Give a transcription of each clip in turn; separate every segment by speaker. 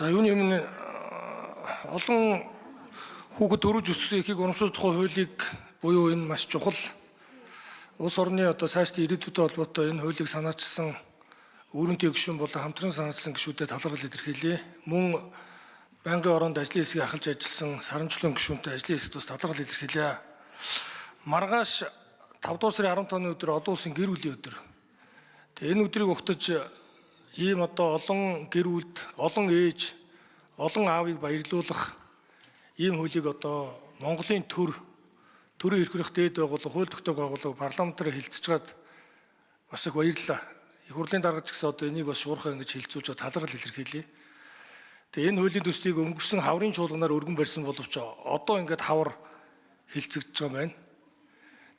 Speaker 1: Юуны өмнө олон хүүхэд төрөж өссөн эрхийг урамшуулах тухай хуулийг буюу энэ маш чухал улс орны цаашдын ирээдүйтэй холбоотой энэ хуулийг санаачилсан өөрөнтэй гишүүн болон хамтран санаачилсан гишүүдэд талархал илэрхийлье. Мөн байнгын ороонд ажлын хэсгийг ахалж ажилласан Сарамжлын гишүүнтэй ажлын хэсэгт бас талархал илэрхийлье. Маргааш 5 дугаар сарын 15-ны өдөр олон улсын гэр бүлийн өдөр. Тэгээ энэ өдрийг ухтаж ийм олон гэр бүлд, олон ээж, олон аавыг баярлуулах ийм хуулийг Монголын төрийн эрх хөрөх дээд байгууллага, хууль тогтоох байгууллага парламентаар хэлцэж бас их баярлалаа. Их хурлын дарга ч гэсэн энийг бас шуурхай ингэж хэлцүүлж талархал илэрхийлье. Тэгээ энэ хуулийн төслийг өнгөрсөн хаврын чуулганаар өргөн барьсан боловч одоо ингээд хавар хэлцэгдэж байгаа юм байна.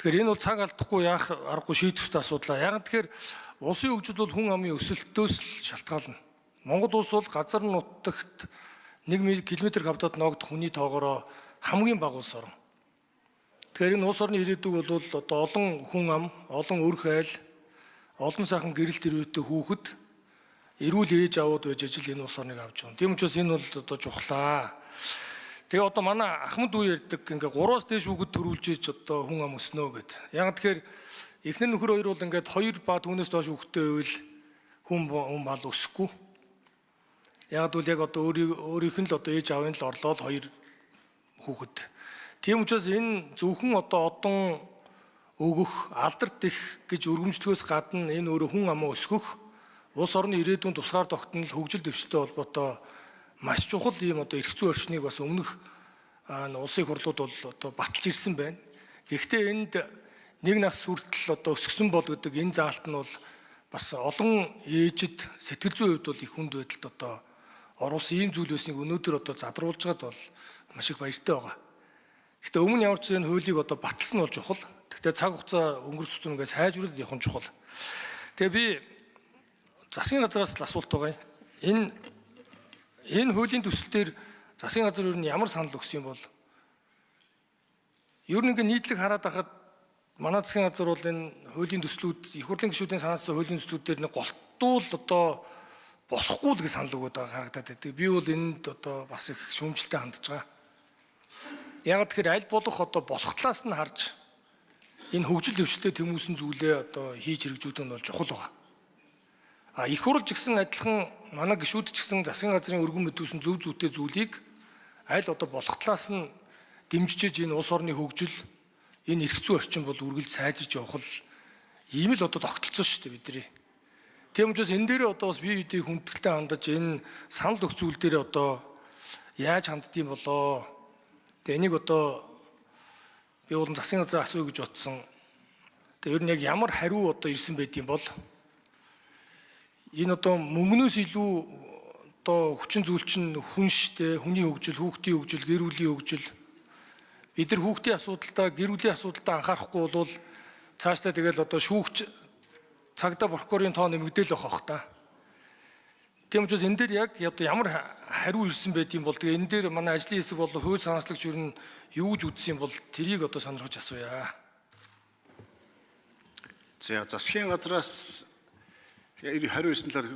Speaker 1: Тэгэхээр энэ бол цаг алдахгүй яах аргагүй шийдэх ёстой асуудал. Яг тэгэхээр улсын хөгжил бол хүн амын өсөлтөөс л шалтгаална. Монгол улс бол газар нутагт 1 км квадрат ногдох хүний тоогоор хамгийн бага улс орн. Тэгэхээр энэ улс орны ирээдүйг бол олон хүн ам, олон өр хайл, олон сайхан гэрэлт ирээдүйтэй хүүхэд, эрүүл ээж аауд байж ажил энэ улс орныг авч байгаа. Тийм учраас энэ бол чухлаа. Тэгээ манай Ахмад уу ярьдаг ингээ 3-аас дээш хүүхэд төрүүлж ич хүн ам өснөө гэд. Яг тэгэхээр эхнэр нөхөр хоёр бол ингээд 2 ба түүнээс доош хүүхэдтэй байвал хүн мал өсөхгүй. Яг бол яг өөрийнх нь л ээж аавын л орлоод 2 хүүхэд. Тийм учраас энэ зөвхөн одон өгөх, алдарт их гэж өргөмжлөхөөс гадна энэ өөрөө хүн амаа өсгөх, улс орны ирээдүйн тусгаар тогтнол хөгжил дэвшилтэй холбоотой маш чухал ийм эрх зүйн орчныг бас өмнөх улсын хурлууд бол баталж ирсэн байна. Гэхдээ энд нэг нас хүртэл өсгсөн бол гэдэг энэ заалт нь бол бас олон ээжид сэтгэл зүйн хувьд бол их хүнд байдалд оруулсан ийм зүйл байсныг өнөөдөр задруулж байгаад бол маш их баяртай байгаа. Гэхдээ өмнө ямар ч энэ хуулийг баталсан нь бол чухал. Гэхдээ цаг хугацаа өнгөрөх тутам ингээд сайжруулах явах нь чухал. Тэгээ би засгийн газраас л асуулт байгаа юм. Энэ хуулийн төсөл дээр засгийн газар юу ямар санал өгсөн юм бол ер нь ингээд нийтлэг хараад байхад манай засгийн газар бол энэ хуулийн төслүүд их хурлын гишүүдийн санаачилсан хуулийн төслүүд дээр нэг голтуул болохгүй л гэж санал өгöd байгаа харагдаад байдаг. Би бол энд бас их шүүмжлэлтэй хандж байгаа. Яг тэгэхээр аль болох болох талаас нь харж энэ хөгжил дэвшилтэд тэмүүсэн зүйлээ хийж хэрэгжүүлэх нь бол чухал байгаа. Их хурл ч гэсэн адилхан манай гишүүд ч гэсэн засгийн газрын өргөн мэдүүлсэн зөв зүйтэй зүйлийг аль болох талаас нь дэмжиж энэ улс орны хөгжил, энэ эрх зүйн орчин бол үргэлж сайжирч явах л ийм л тогтолцсон шүү дээ бидний. Тийм учраас энэ дээр бас бие биедээ хүндэтгэлтэй хандаж энэ санал өгөх зүйл дээр яаж ханддсан болоо. Тэгээ энийг би бол засгийн газар асууя гэж бодсон. Тэгээ ер нь яг ямар хариу ирсэн байдığım бол энэ мөнгнөөс илүү хүчин зүйл чинь хүн штэ, хүний хөгжил, хүүхдийн хөгжил, гэр бүлийн хөгжил. Бид нар хүүхдийн асуудалтай, гэр бүлийн асуудалтай анхаарахгүй бол цаашдаа тэгэл шүүгч цагдаа прокурорын тоо нэмэгдээл байх та. Тийм учраас энэ дээр яг ямар хариу ирсэн байдığım бол тэгээ энэ дээр манай ажлын хэсэг бол хууль санаачлагч юу нь юу гэж үзсэн бол тэрийг сонирхож асууя.
Speaker 2: За засгийн газраас хариу ирсэн талаар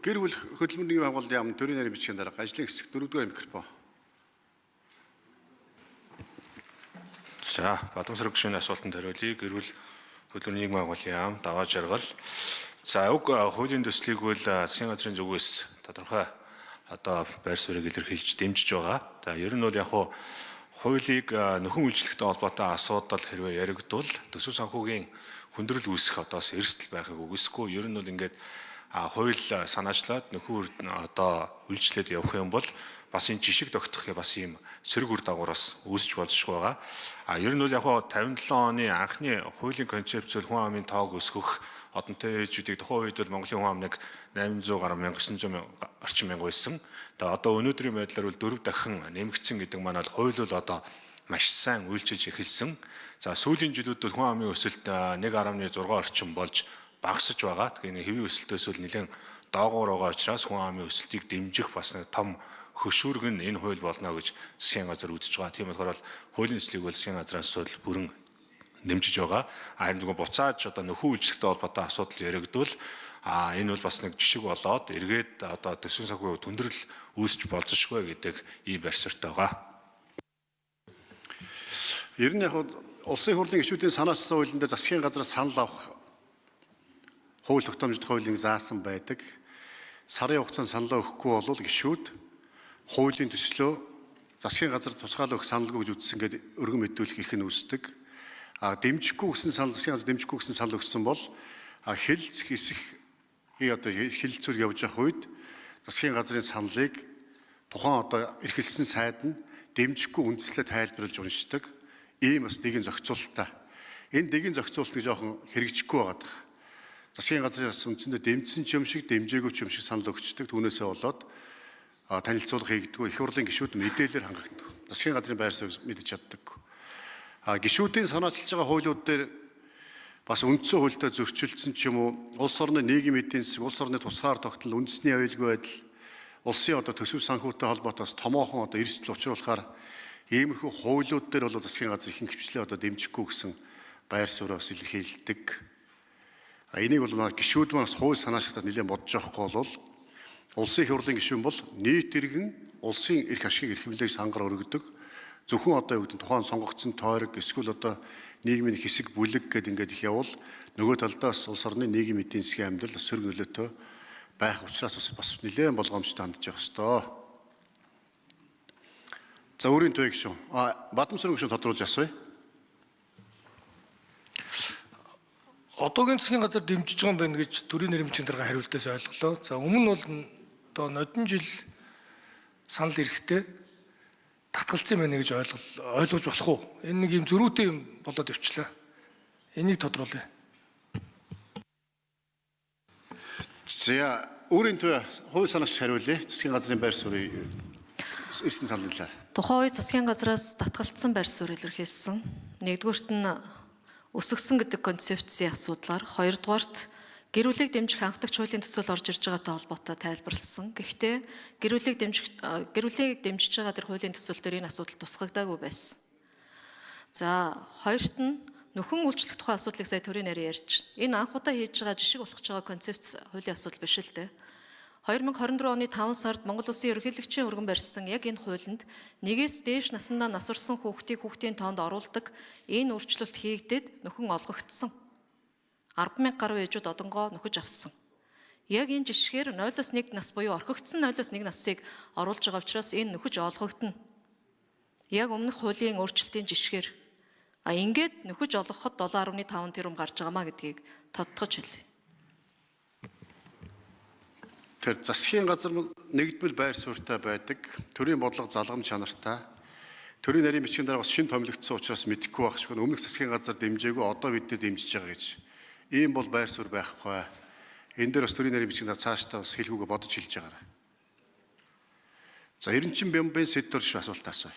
Speaker 2: гэр бүл хөдөлмөрийн байгууллагын яам төрийн нарийн бичгийн дарга ажлын хэсэг 4-р микрофон.
Speaker 3: За Бадамсараг гишүүний асуултанд хариулъя. Гэр бүл хөдөлмөрийн байгууллагын яам даваа жаргал. За уг хуулийн төслийг бол засгийн газрын зүгээс тодорхой байр суурийг илэрхийлж дэмжиж байгаа. За ер нь бол яг хуулийг нөхөн үйлчлэгтэй холбоотой асуудал хэрвээ яригдвал төсөв санхүүгийн хүндрэл үүсэх эрсдэл байхыг үгүйсэхгүй. Ер нь бол ингээд хууль санаачлаад нөхөн үйлчлээд явах юм бол бас энэ жишг тогтох бас ийм сөрөг үр дагавраас үүсч болзошгүй байгаа. Ер нь бол яг 57 оны анхны хуулийн концепцээр хүн амын тоог өсгөх одонтой ээжүүдийг тухайн үед бол Монголын хүн ам нэг 800 гаруй 1900 орчим мянга байсан. Тэгээ өнөөдрийн байдлаар бол 4 дахин нэмэгдсэн гэдэг маань хууль бол маш сайн үйлчилж эхэлсэн. За сүүлийн жилүүд бол хүн амын өсөлт 1.6 орчим болж багасж байгаа. Тэгэхээр хэвийн өсөлтөөс бол нэлээд доогуур байгаа учраас хүн амын өсөлтийг дэмжих бас нэг том хөшүүрэг нь энэ хууль болно гэж засгийн газар үзэж байгаа. Тийм болохоор хуулийн төслийг бол засгийн газраас бол бүрэн нэмжиж байгаа. Харин зүгээр буцааж одоо нөхөн үйлчлэгтэй холбоотой асуудал яригдвал энэ бол бас нэг жишг болоод эргээд одоо төсвийн санхүүгийн төндрөл үүсч болзошгүй гэдэг ийм барьцаартай байгаа.
Speaker 2: Ер нь яг улсын хурлын гишүүдийн санаачсан хуулинд засгийн газраас санал авах хууль тогтоомжтой хуулийн заасан байдаг. Сарын хугацаанд саналаа өгөхгүй бол гишүүд хуулийн төслөө засгийн газар тусгаал өгөх саналгүй гэж үзсэн гэдэг өргөн мэдүүлэх эрх нь үүсдэг. Дэмжихгүй гэсэн санал засгийн газар дэмжихгүй гэсэн санал өгсөн бол хэлц хэсэх одоо хэлэлцүүр явж явах үед засгийн газрын саналыг тухайн одоо эрхэлсэн сайд нь дэмжихгүй үндслээ тайлбарлаж уншдаг. Ийм бас нэгэн зохицуулалтаа. Энэ нэгэн зохицуултыг жоохон хэрэгжихгүй байгаад байна. Засгийн газраас үндсэндээ дэмжсэн ч юм шиг, дэмжээгүй ч юм шиг санал өгчдөг. Түүнээсээ болоод танилцуулга хийгдэггүй, их хурлын гишүүд мэдээлэлээр хангагддаг. Засгийн газрын байр суурь мэдэж чаддаг. Гишүүдийн санаачилж байгаа хуулиуд дээр бас үндсэн хуультай зөрчилдсөн ч юм уу, улс орны нийгмийн эдийн засаг, улс орны тусгаар тогтнол, үндэсний аюулгүй байдал, улсын одоо төсөв санхүүтэй холбоотойс томоохон одоо эрсдэл учруулахаар иймэрхүү хуулиуд дээр бол засгийн газар ихэнх хвчлээ одоо дэмжихгүй гэсэн байр сууриас илэрхийлдэг. Энийг бол манай гишүүд маань хууль санаачлагтад нэлээд бодож авахгүй бол улсын их хурлын гишүүн бол нийт иргэн улсын эрх ашигыг эрхэмлэж хангар өргөдөг. Зөвхөн одоо юу гэдэг тухайн сонгогдсон тойрог эсвэл одоо нийгмийн хэсэг бүлэг гэдэг ингээд их явал нөгөө талдаас улс орны нийгмийн эдийн засгийн амьдрал сөрөг нөлөөтэй байх учраас бас нэлээд болгоомжтой хандж явах ёстой. За өөрийн төвийг шүү. Бадамсрын гишүүн тодруулж асууя.
Speaker 1: Одоогийн засгийн газар дэмжиж байгаа юм байна гэж төрийн нэрмжийн дарга хариултаас ойлголоо. За өмнө бол одоо нодон жил санал ирэхтэй татгалцсан байна гэж ойлгож болох уу? Энэ нэг юм зөрүүтэй юм болоод өвчлээ. Энийг тодруулъя.
Speaker 2: За өөрийн төв хууль санаагч хариулъя. Засгийн газрын байр суурийг ирсэн саналын талаар.
Speaker 4: Тухайн үед засгийн газраас татгалцсан байр суурь илэрхийлсэн. Нэгдүгüүрт нь өсгсөн гэдэг концепцийн асуудлаар, хоёрдугаарт гэр бүлийг дэмжих анхдагч хуулийн төсөөл орж ирж байгаатай холбоотой тайлбарласан. Гэхдээ гэр бүлийг дэмжиж байгаа тэр хуулийн төсөөл дээр энэ асуудал тусгагдаагүй байсан. За хоёрт нь нөхөн үйлчлэх тухай асуудлыг сая төрийн нарийн ярьж байна. Энэ анх удаа хийж байгаа жишг болгож байгаа концепц хуулийн асуудал биш л дээ. 2024 оны 5 сард Монгол Улсын ерөнхийлөгчийн өргөн барьсан яг энэ хуулинд нэгээс дээш насндаа насварсан хүүхдийн тоонд оруулдаг энэ өөрчлөлт хийгдээд нөхөн олгогдсон. 10,000 гаруй ээжүүд одонгоо нөхөж авсан. Яг энэ жишгээр 0-1 нас буюу орхигдсон 0-1 насыг оруулж байгаа учраас энэ нөхөж олгогдно. Яг өмнөх хуулийн өөрчлөлтийн жишгээр. Ингээд нөхөж олгоход 7.5 тэрбум гарч байгаамаа гэдгийг тодтогч хэлье.
Speaker 2: Тэр засгийн газар нэгдмэл байр суурьтай байдаг, төрийн бодлого залгамж чанартай, төрийн нарийн бичгийн дараа бас шинэ томилогдсон учраас мэдэхгүй байх шиг өмнөх засгийн газар дэмжээгүй одоо бид нар дэмжиж байгаа гэж. Ийм бол байр суурь байхгүй. Энэ дээр бас төрийн нарийн бичгийн дараа цаашдаа бас хэлхүүгээ бодож хэлж байгаарай. За Эренчин Бямбын Сэдвэрш асуулт асууя.